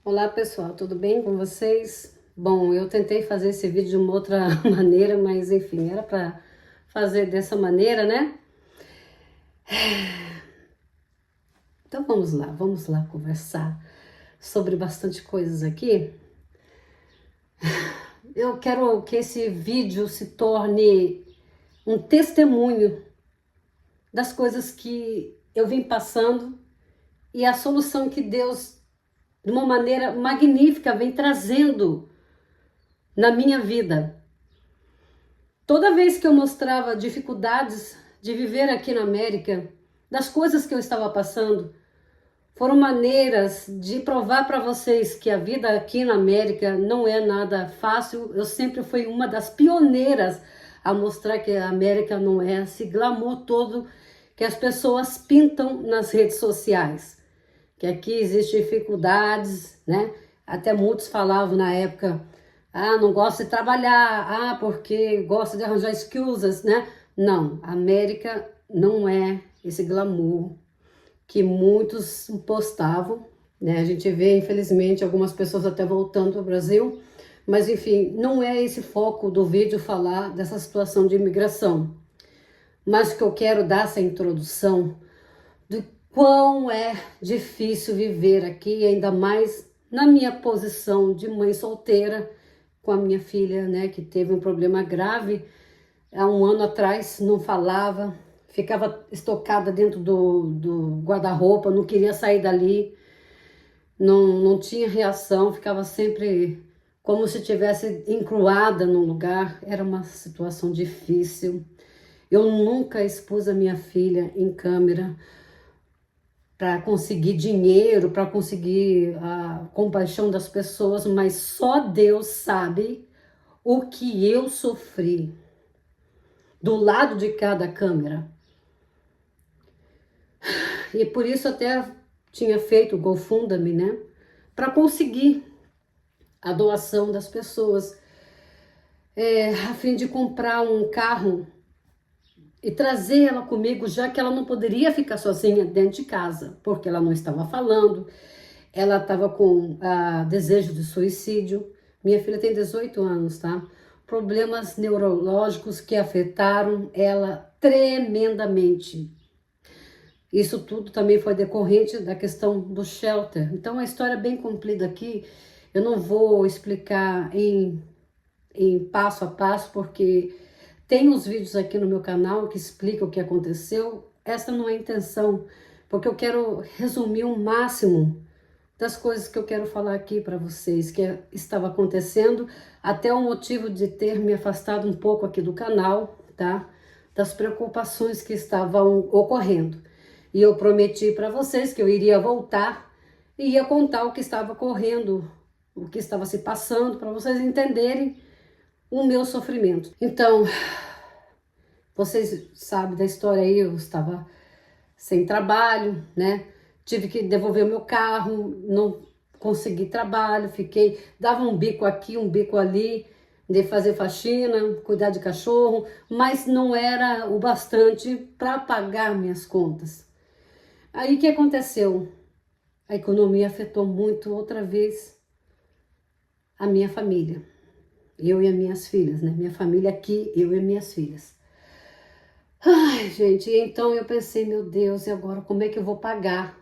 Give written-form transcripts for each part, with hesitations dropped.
Olá pessoal, tudo bem com vocês? Bom, eu tentei fazer esse vídeo de uma outra maneira, mas enfim, era para fazer dessa maneira, né? Então vamos lá conversar sobre bastante coisas aqui. Eu quero que esse vídeo se torne um testemunho das coisas que eu vim passando e a solução que Deus, de uma maneira magnífica, vem trazendo na minha vida. Toda vez que eu mostrava dificuldades de viver aqui na América, das coisas que eu estava passando, foram maneiras de provar para vocês que a vida aqui na América não é nada fácil. Eu sempre fui uma das pioneiras a mostrar que a América não é esse glamour todo que as pessoas pintam nas redes sociais. Que aqui existem dificuldades, né? Até muitos falavam na época, não gosta de trabalhar, porque gosta de arranjar excusas, né? Não, a América não é esse glamour que muitos postavam, né? A gente vê, infelizmente, algumas pessoas até voltando para o Brasil, mas enfim, não é esse foco do vídeo falar dessa situação de imigração. Mas o que eu quero dar essa introdução do quão é difícil viver aqui, ainda mais na minha posição de mãe solteira, com a minha filha, né, que teve um problema grave há um ano atrás, não falava, ficava estocada dentro do guarda-roupa, não queria sair dali, não tinha reação, ficava sempre como se tivesse encruada num lugar. Era uma situação difícil. Eu nunca expus a minha filha em câmera para conseguir dinheiro, para conseguir a compaixão das pessoas, mas só Deus sabe o que eu sofri do lado de cada câmera. E por isso até tinha feito o GoFundMe, né? Para conseguir a doação das pessoas, a fim de comprar um carro e trazer ela comigo, já que ela não poderia ficar sozinha dentro de casa, porque ela não estava falando, ela estava com desejo de suicídio. Minha filha tem 18 anos, tá? Problemas neurológicos que afetaram ela tremendamente. Isso tudo também foi decorrente da questão do shelter. Então, a história é bem comprida aqui. Eu não vou explicar em passo a passo, porque tem uns vídeos aqui no meu canal que explicam o que aconteceu. Essa não é a intenção, porque eu quero resumir o máximo das coisas que eu quero falar aqui para vocês, que estava acontecendo, até o motivo de ter me afastado um pouco aqui do canal, tá? Das preocupações que estavam ocorrendo. E eu prometi para vocês que eu iria voltar e ia contar o que estava ocorrendo, o que estava se passando, para vocês entenderem o meu sofrimento. Então, vocês sabem da história aí, eu estava sem trabalho, né? Tive que devolver o meu carro, não consegui trabalho, dava um bico aqui, um bico ali, de fazer faxina, cuidar de cachorro, mas não era o bastante para pagar minhas contas. Aí o que aconteceu? A economia afetou muito outra vez a minha família. Eu e as minhas filhas, né? Minha família aqui, eu e minhas filhas. Ai, gente, então eu pensei, meu Deus, e agora como é que eu vou pagar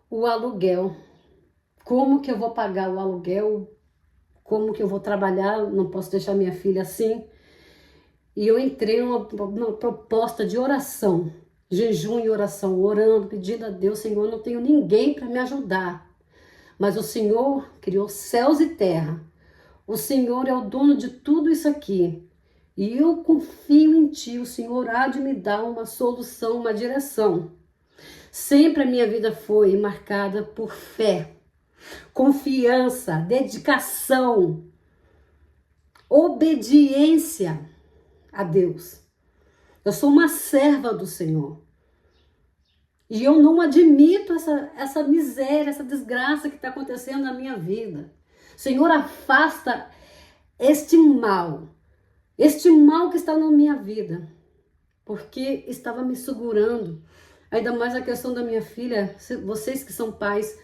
o aluguel? Como que eu vou pagar o aluguel? Como que eu vou trabalhar? Não posso deixar minha filha assim. E eu entrei numa proposta de oração, jejum e oração, orando, pedindo a Deus, Senhor, não tenho ninguém para me ajudar. Mas o Senhor criou céus e terra. O Senhor é o dono de tudo isso aqui. E eu confio em Ti, o Senhor há de me dar uma solução, uma direção. Sempre a minha vida foi marcada por fé, confiança, dedicação, obediência a Deus. Eu sou uma serva do Senhor. E eu não admito essa miséria, essa desgraça que está acontecendo na minha vida. Senhor, afasta este mal que está na minha vida, porque estava me segurando. Ainda mais a questão da minha filha, vocês que são pais,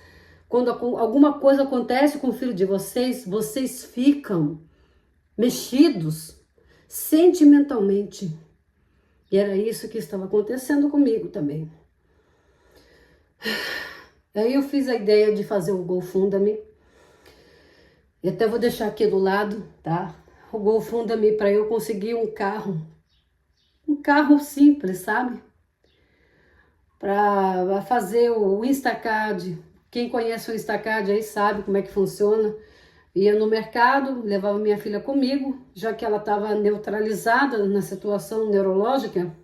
Quando alguma coisa acontece com o filho de vocês, vocês ficam mexidos sentimentalmente. E era isso que estava acontecendo comigo também. Aí eu fiz a ideia de fazer o GoFundMe. E até vou deixar aqui do lado, tá? O GoFundMe para eu conseguir um carro. Um carro simples, sabe? Para fazer o Instacart. Quem conhece o Instacart aí sabe como é que funciona. Ia no mercado, levava minha filha comigo, já que ela estava neutralizada na situação neurológica.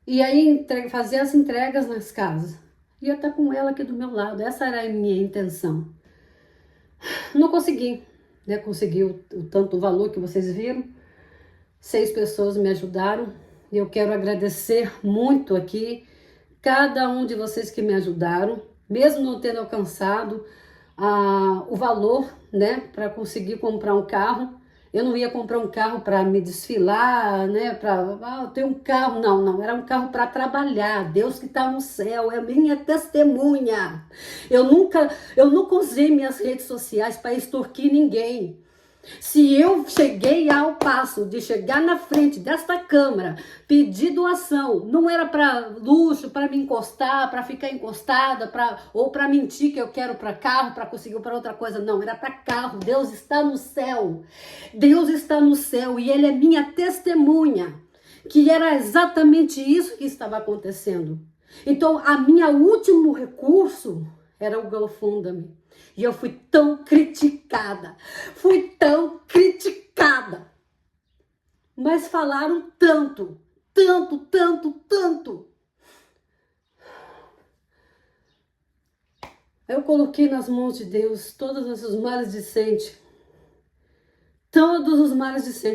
E aí fazia as entregas nas casas. Ia estar com ela aqui do meu lado. Essa era a minha intenção. Não consegui, né? Consegui o tanto valor que vocês viram. 6 pessoas me ajudaram. E eu quero agradecer muito aqui cada um de vocês que me ajudaram, mesmo não tendo alcançado o valor, né, para conseguir comprar um carro. Eu não ia comprar um carro para me desfilar, né, para ter um carro, não, era um carro para trabalhar. Deus que está no céu é minha testemunha. Eu nunca usei minhas redes sociais para extorquir ninguém. Se eu cheguei ao passo de chegar na frente desta câmara, pedir doação, não era para luxo, para me encostar, para ficar encostada, ou para mentir que eu quero para carro, para conseguir para outra coisa, não, era para carro. Deus está no céu. Deus está no céu e Ele é minha testemunha, que era exatamente isso que estava acontecendo. Então, a minha último recurso era o GoFundMe. E eu fui tão criticada, mas falaram tanto. Eu coloquei nas mãos de Deus todos esses maledicentes,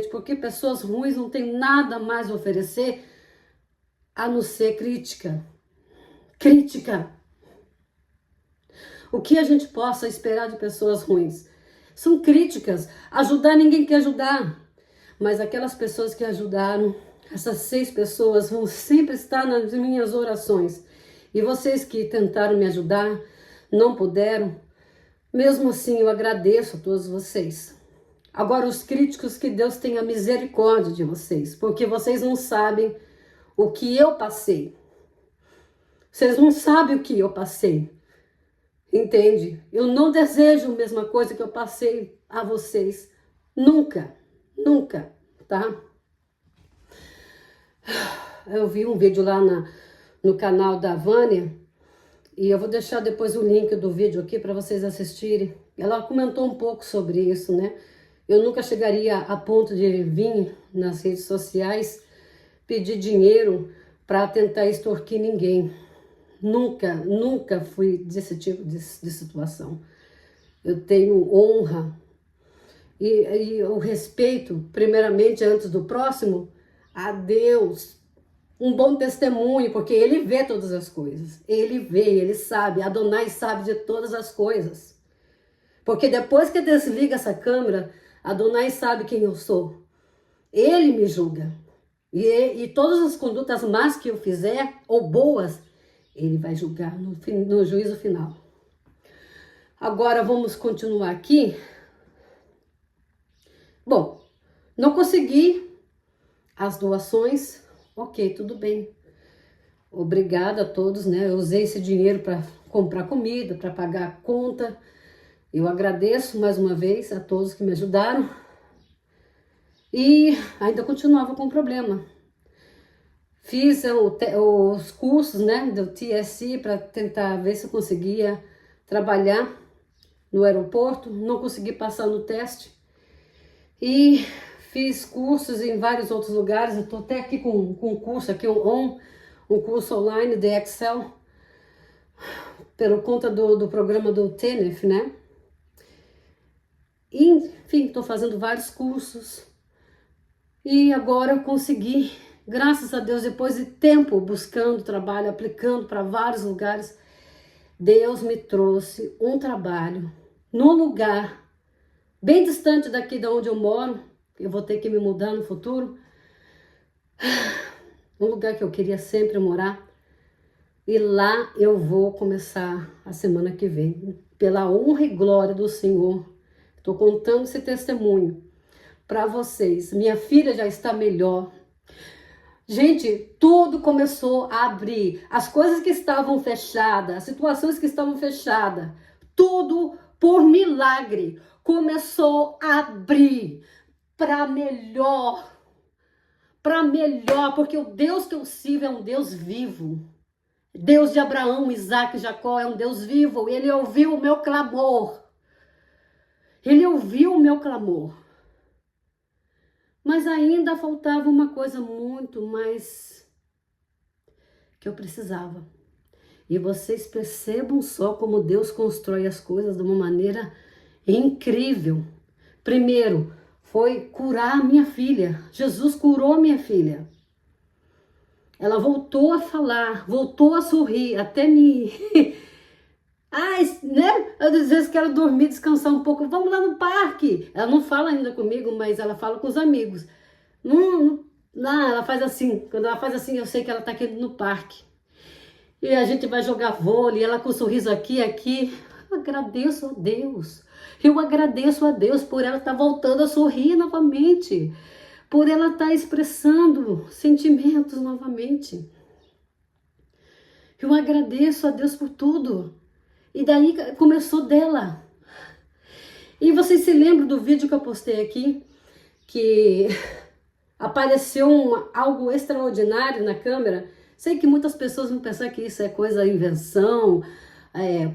porque pessoas ruins não têm nada mais a oferecer a não ser crítica. O que a gente possa esperar de pessoas ruins? São críticas. Ajudar, ninguém quer ajudar. Mas aquelas pessoas que ajudaram, essas 6 pessoas vão sempre estar nas minhas orações. E vocês que tentaram me ajudar, não puderam, mesmo assim eu agradeço a todos vocês. Agora os críticos, que Deus tenha misericórdia de vocês, porque vocês não sabem o que eu passei. Vocês não sabem o que eu passei. Entende? Eu não desejo a mesma coisa que eu passei a vocês. Nunca, tá? Eu vi um vídeo lá no canal da Vânia, e eu vou deixar depois o link do vídeo aqui para vocês assistirem. Ela comentou um pouco sobre isso, né? Eu nunca chegaria a ponto de vir nas redes sociais pedir dinheiro para tentar extorquir ninguém. Nunca fui desse tipo de situação. Eu tenho honra e o respeito, primeiramente, antes do próximo, a Deus. Um bom testemunho, porque Ele vê todas as coisas. Ele vê, Ele sabe. Adonai sabe de todas as coisas. Porque depois que desliga essa câmera, Adonai sabe quem eu sou. Ele me julga. E todas as condutas más que eu fizer, ou boas, Ele vai julgar no juízo final. Agora vamos continuar aqui. Bom, não consegui as doações. Ok, tudo bem. Obrigada a todos, né? Eu usei esse dinheiro para comprar comida, para pagar a conta. Eu agradeço mais uma vez a todos que me ajudaram. E ainda continuava com problema. Fiz os cursos, né, do TSC para tentar ver se eu conseguia trabalhar no aeroporto. Não consegui passar no teste. E fiz cursos em vários outros lugares. Eu estou até aqui com um curso aqui, um curso online de Excel, pelo conta do programa do TENEF, né? E, enfim, estou fazendo vários cursos. E agora eu consegui, graças a Deus, depois de tempo buscando trabalho, aplicando para vários lugares, Deus me trouxe um trabalho num lugar bem distante daqui de onde eu moro. Eu vou ter que me mudar no futuro. Um lugar que eu queria sempre morar. E lá eu vou começar a semana que vem. Pela honra e glória do Senhor, estou contando esse testemunho para vocês. Minha filha já está melhor. Gente, tudo começou a abrir. As coisas que estavam fechadas, as situações que estavam fechadas, tudo por milagre começou a abrir para melhor. Para melhor, porque o Deus que eu sirvo é um Deus vivo. Deus de Abraão, Isaac e Jacó é um Deus vivo. Ele ouviu o meu clamor. Ele ouviu o meu clamor. Mas ainda faltava uma coisa muito mais que eu precisava. E vocês percebam só como Deus constrói as coisas de uma maneira incrível. Primeiro, foi curar a minha filha. Jesus curou a minha filha. Ela voltou a falar, voltou a sorrir, até me... Ai, né? Eu às vezes quero dormir, descansar um pouco. Vamos lá no parque. Ela não fala ainda comigo, mas ela fala com os amigos. Não, ela faz assim. Quando ela faz assim, eu sei que ela tá querendo ir no parque. E a gente vai jogar vôlei, ela com um sorriso aqui, aqui. Eu agradeço a Deus. Eu agradeço a Deus por ela estar voltando a sorrir novamente. Por ela estar expressando sentimentos novamente. Eu agradeço a Deus por tudo. E daí começou dela. E vocês se lembram do vídeo que eu postei aqui? Que apareceu algo extraordinário na câmera? Sei que muitas pessoas vão pensar que isso é coisa invenção,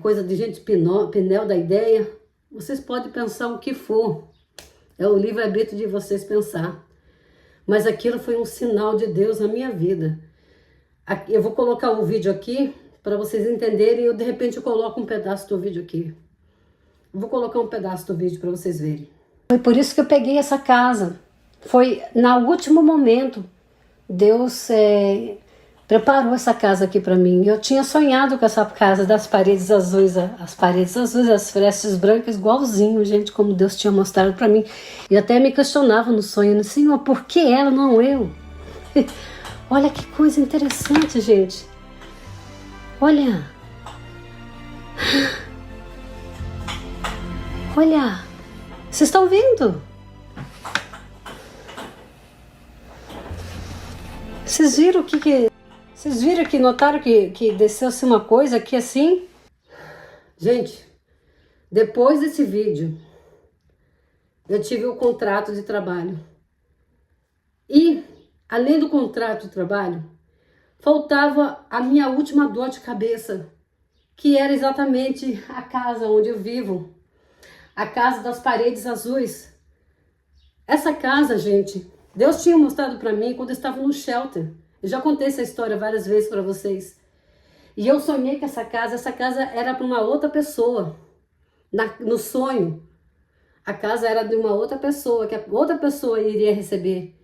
coisa de gente pinel da ideia. Vocês podem pensar o que for. É o livre-arbítrio de vocês pensar. Mas aquilo foi um sinal de Deus na minha vida. Eu vou colocar o vídeo aqui para vocês entenderem. Eu de repente eu coloco um pedaço do vídeo aqui. Vou colocar um pedaço do vídeo para vocês verem. Foi por isso que eu peguei essa casa. Foi no último momento. Deus preparou essa casa aqui para mim. Eu tinha sonhado com essa casa das paredes azuis, as frestas brancas, igualzinho, gente, como Deus tinha mostrado para mim. E até me questionava no sonho, Senhor, por que ela, não eu? Olha que coisa interessante, gente. Olha. Olha. Vocês estão vendo? Vocês viram Vocês viram que notaram que desceu-se uma coisa aqui assim? Gente, depois desse vídeo, eu tive o contrato de trabalho. E, além do contrato de trabalho, faltava a minha última dor de cabeça, que era exatamente a casa onde eu vivo. A casa das paredes azuis. Essa casa, gente, Deus tinha mostrado para mim quando eu estava no shelter. Eu já contei essa história várias vezes para vocês. E eu sonhei que essa casa era para uma outra pessoa. No sonho, a casa era de uma outra pessoa, que a outra pessoa iria receber.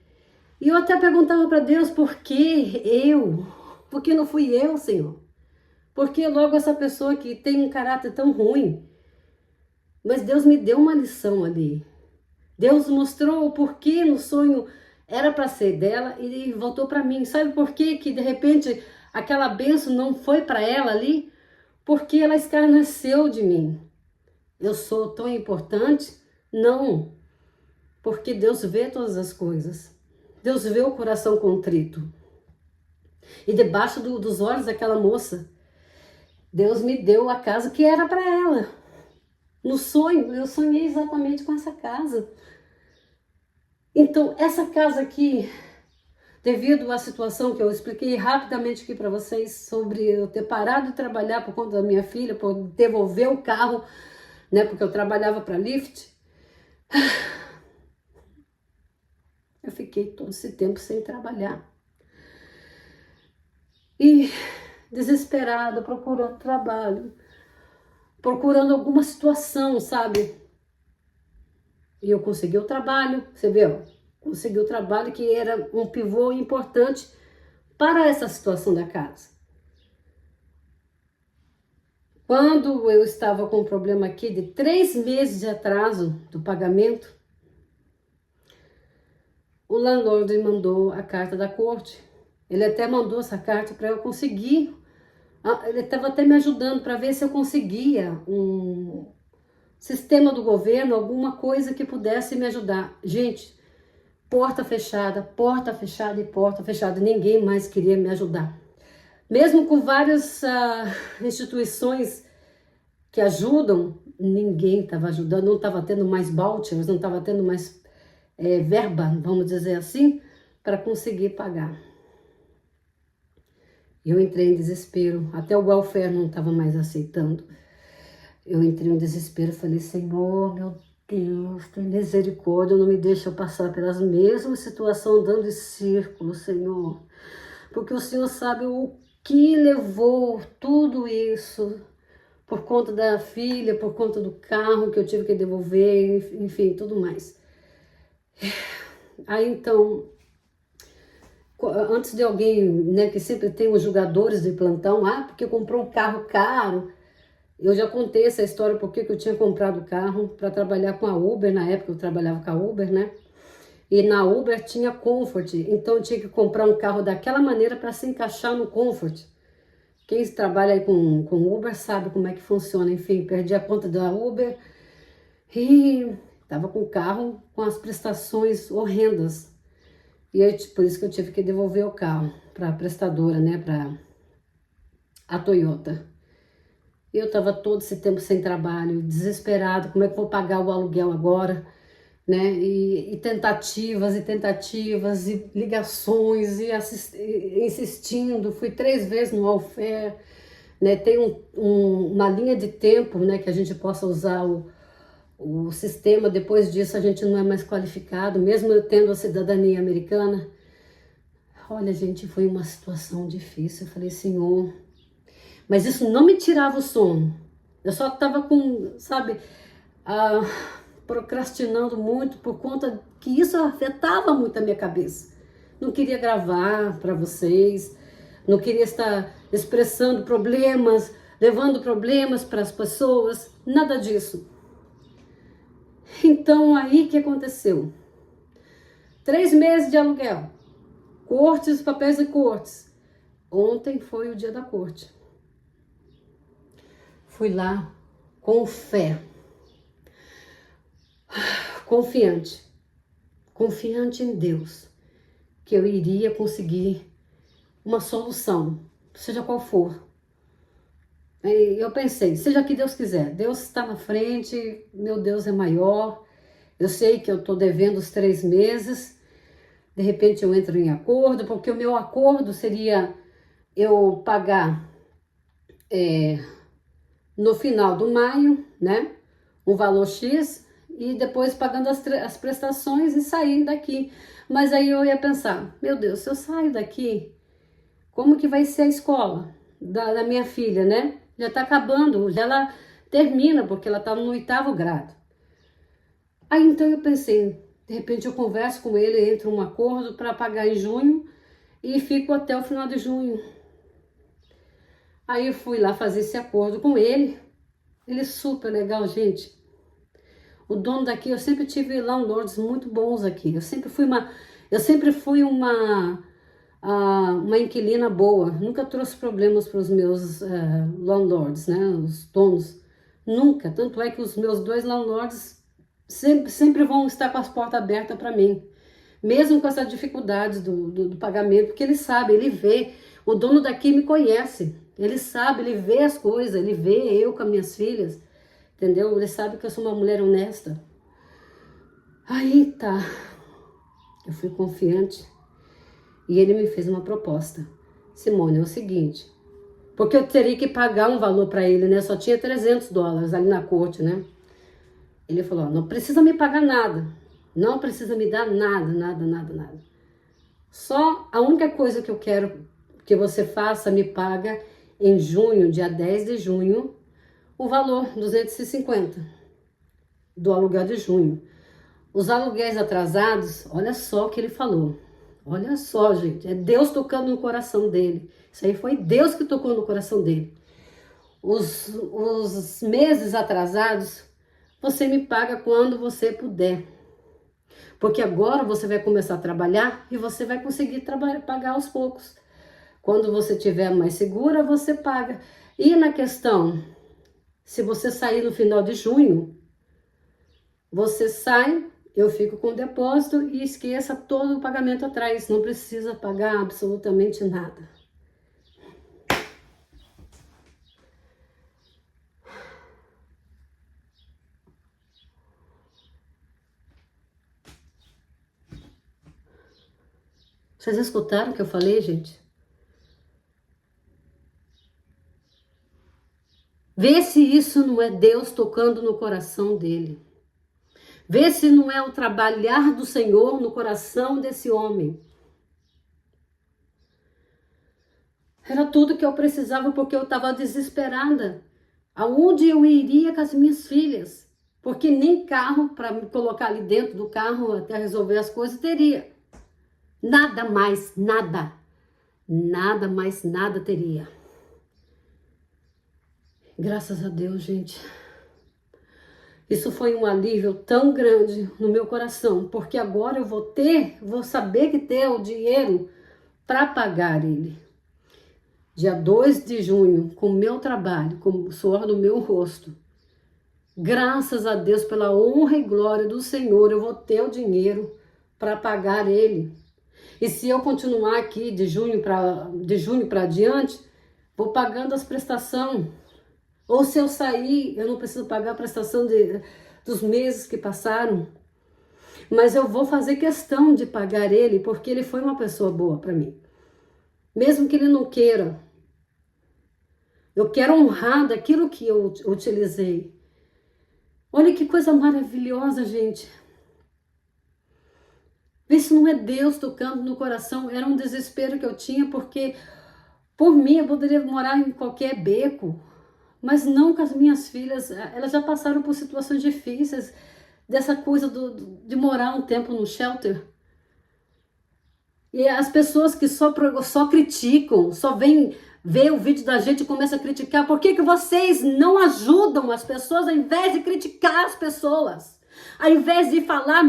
E eu até perguntava para Deus, por que eu? Por que não fui eu, Senhor? Por que logo essa pessoa que tem um caráter tão ruim? Mas Deus me deu uma lição ali. Deus mostrou o porquê no sonho era para ser dela e voltou para mim. Sabe por quê que de repente aquela bênção não foi para ela ali? Porque ela escarneceu de mim. Eu sou tão importante? Não. Porque Deus vê todas as coisas. Deus vê o coração contrito. E debaixo dos olhos daquela moça, Deus me deu a casa que era para ela. No sonho, eu sonhei exatamente com essa casa. Então, essa casa aqui, devido à situação que eu expliquei rapidamente aqui para vocês, sobre eu ter parado de trabalhar por conta da minha filha, por devolver o carro, né, porque eu trabalhava para Lyft, eu fiquei todo esse tempo sem trabalhar. E desesperada, procurando trabalho, procurando alguma situação, sabe? E eu consegui o trabalho, você viu? Consegui o trabalho que era um pivô importante para essa situação da casa. Quando eu estava com um problema aqui de 3 meses de atraso do pagamento, o landlord mandou a carta da corte. Ele até mandou essa carta para eu conseguir Ele estava até me ajudando para ver se eu conseguia um sistema do governo, alguma coisa que pudesse me ajudar. Gente, porta fechada e porta fechada. Ninguém mais queria me ajudar. Mesmo com várias instituições que ajudam, ninguém estava ajudando, não estava tendo mais vouchers, não estava tendo mais verba, vamos dizer assim, para conseguir pagar. Eu entrei em desespero, até o welfare não estava mais aceitando. Eu entrei em desespero, falei, Senhor, meu Deus, tem misericórdia, não me deixa eu passar pelas mesmas situações andando em círculo, Senhor. Porque o Senhor sabe o que levou tudo isso, por conta da filha, por conta do carro que eu tive que devolver, enfim, tudo mais. Aí então, antes de alguém, né, que sempre tem os julgadores de plantão, porque comprou um carro caro. Eu já contei essa história porque eu tinha comprado o carro para trabalhar com a Uber, na época eu trabalhava com a Uber, né? E na Uber tinha Comfort, então eu tinha que comprar um carro daquela maneira para se encaixar no Comfort. Quem trabalha aí com Uber sabe como é que funciona. Enfim, perdi a conta da Uber e tava com o carro com as prestações horrendas. E aí, por isso que eu tive que devolver o carro para a prestadora, né, para a Toyota. Eu tava todo esse tempo sem trabalho, desesperado, como é que eu vou pagar o aluguel agora, né? E tentativas e tentativas e ligações e insistindo. Fui 3 vezes no welfare, né? Tem uma linha de tempo, né, que a gente possa usar o sistema. Depois disso a gente não é mais qualificado, mesmo eu tendo a cidadania americana. Olha, gente, foi uma situação difícil. Eu falei, Senhor, mas isso não me tirava o sono. Eu só estava com, sabe, procrastinando muito por conta que isso afetava muito a minha cabeça. Não queria gravar para vocês, não queria estar expressando problemas, levando problemas para as pessoas, nada disso. Então, aí que aconteceu? 3 meses de aluguel, cortes, papéis e cortes. Ontem foi o dia da corte. Fui lá com fé, confiante em Deus, que eu iria conseguir uma solução, seja qual for. E eu pensei, seja o que Deus quiser, Deus está na frente, meu Deus é maior, eu sei que eu estou devendo os 3 meses, de repente eu entro em acordo, porque o meu acordo seria eu pagar no final do maio, né, um valor X, e depois pagando as prestações e sair daqui. Mas aí eu ia pensar, meu Deus, se eu saio daqui, como que vai ser a escola da minha filha, né? Já tá acabando, já ela termina, porque ela tá no 8º grado. Aí então eu pensei, de repente eu converso com ele, entro um acordo para pagar em junho e fico até o final de junho. Aí eu fui lá fazer esse acordo com ele. Ele é super legal, gente. O dono daqui, eu sempre tive landlords muito bons aqui. Eu sempre fui uma inquilina boa. Nunca trouxe problemas para os meus landlords, né? Os donos. Nunca. Tanto é que os meus 2 landlords sempre vão estar com as portas abertas para mim. Mesmo com essas dificuldades do pagamento, porque ele sabe, ele vê. O dono daqui me conhece. Ele sabe, ele vê as coisas, ele vê eu com as minhas filhas. Entendeu? Ele sabe que eu sou uma mulher honesta. Aí tá. Eu fui confiante. E ele me fez uma proposta. Simone, é o seguinte. Porque eu teria que pagar um valor para ele, né? Só tinha $300 ali na corte, né? Ele falou, não precisa me pagar nada. Não precisa me dar nada, nada, nada, nada. Só a única coisa que eu quero que você faça, me paga em junho, dia 10 de junho, o valor 250 do aluguel de junho. Os aluguéis atrasados, olha só o que ele falou. Olha só, gente, é Deus tocando no coração dele. Isso aí foi Deus que tocou no coração dele. Os meses atrasados, você me paga quando você puder. Porque agora você vai começar a trabalhar e você vai conseguir pagar aos poucos. Quando você estiver mais segura, você paga. E na questão, se você sair no final de junho, você sai, eu fico com o depósito e esqueça todo o pagamento atrás. Não precisa pagar absolutamente nada. Vocês escutaram o que eu falei, gente? Vê se isso não é Deus tocando no coração dele. Vê se não é o trabalhar do Senhor no coração desse homem. Era tudo que eu precisava porque eu estava desesperada. Aonde eu iria com as minhas filhas? Porque nem carro para me colocar ali dentro do carro até resolver as coisas teria. Nada mais, nada. Nada mais, nada teria. Graças a Deus, gente. Isso foi um alívio tão grande no meu coração, porque agora eu vou saber que ter o dinheiro para pagar ele. Dia 2 de junho, com o meu trabalho, com o suor do meu rosto, graças a Deus, pela honra e glória do Senhor, eu vou ter o dinheiro para pagar ele. E se eu continuar aqui de junho para diante, vou pagando as prestações. Ou se eu sair, eu não preciso pagar a prestação dos meses que passaram. Mas eu vou fazer questão de pagar ele, porque ele foi uma pessoa boa para mim. Mesmo que ele não queira. Eu quero honrar daquilo que eu utilizei. Olha que coisa maravilhosa, gente. Vê se não é Deus tocando no coração. Era um desespero que eu tinha, porque por mim eu poderia morar em qualquer beco. Mas não com as minhas filhas. Elas já passaram por situações difíceis. Dessa coisa de morar um tempo no shelter. E as pessoas que só criticam, só vêm ver o vídeo da gente e começam a criticar. Por que vocês não ajudam as pessoas ao invés de criticar as pessoas? Ao invés de falar...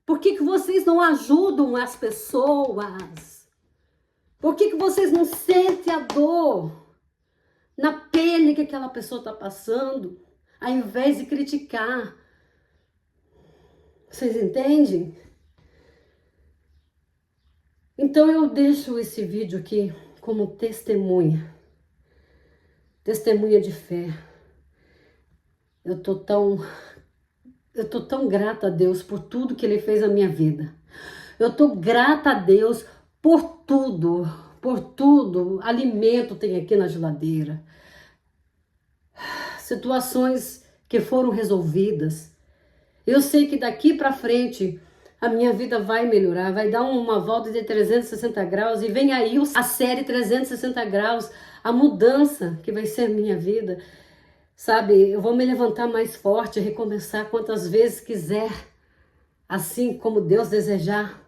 Por que vocês não ajudam as pessoas? Por que vocês não sentem a dor na pele que aquela pessoa está passando, ao invés de criticar? Vocês entendem? Então eu deixo esse vídeo aqui como testemunha de fé. Eu tô tão grata a Deus por tudo que Ele fez na minha vida. Eu tô grata a Deus por tudo. Alimento tem aqui na geladeira. Situações que foram resolvidas. Eu sei que daqui para frente a minha vida vai melhorar, vai dar uma volta de 360 graus e vem aí a série 360 graus, a mudança que vai ser a minha vida. Sabe, eu vou me levantar mais forte, recomeçar quantas vezes quiser, assim como Deus desejar.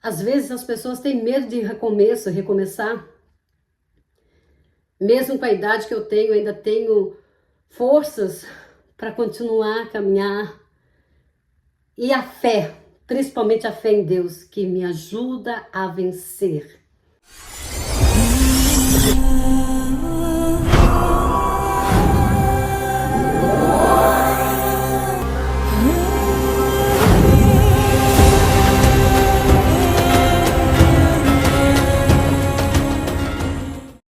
Às vezes as pessoas têm medo de recomeçar. Mesmo com a idade que eu tenho, ainda tenho forças para continuar a caminhar. E a fé, principalmente a fé em Deus, que me ajuda a vencer.